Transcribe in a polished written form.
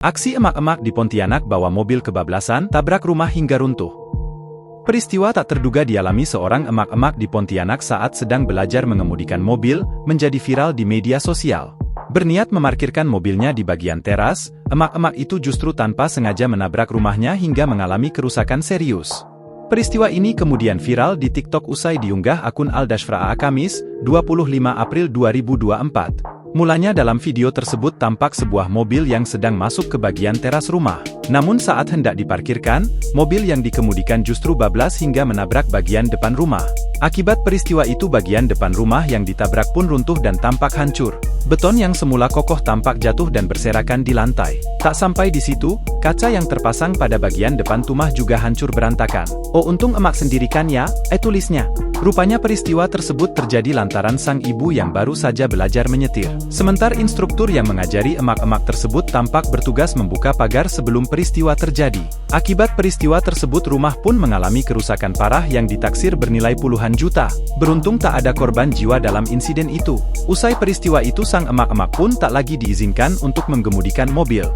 Aksi emak-emak di Pontianak bawa mobil kebablasan, tabrak rumah hingga runtuh. Peristiwa tak terduga dialami seorang emak-emak di Pontianak saat sedang belajar mengemudikan mobil, menjadi viral di media sosial. Berniat memarkirkan mobilnya di bagian teras, emak-emak itu justru tanpa sengaja menabrak rumahnya hingga mengalami kerusakan serius. Peristiwa ini kemudian viral di TikTok usai diunggah akun Aldashfraa Kamis, 25 April 2024. Mulanya dalam video tersebut tampak sebuah mobil yang sedang masuk ke bagian teras rumah. Namun saat hendak diparkirkan, mobil yang dikemudikan justru bablas hingga menabrak bagian depan rumah. Akibat peristiwa itu bagian depan rumah yang ditabrak pun runtuh dan tampak hancur. Beton yang semula kokoh tampak jatuh dan berserakan di lantai. Tak sampai di situ, kaca yang terpasang pada bagian depan rumah juga hancur berantakan. "Oh, untung emak sendirikan ya," tulisnya. Rupanya peristiwa tersebut terjadi lantaran sang ibu yang baru saja belajar menyetir. Sementara instruktur yang mengajari emak-emak tersebut tampak bertugas membuka pagar sebelum peristiwa terjadi. Akibat peristiwa tersebut rumah pun mengalami kerusakan parah yang ditaksir bernilai puluhan juta. Beruntung tak ada korban jiwa dalam insiden itu. Usai peristiwa itu sang emak-emak pun tak lagi diizinkan untuk mengemudikan mobil.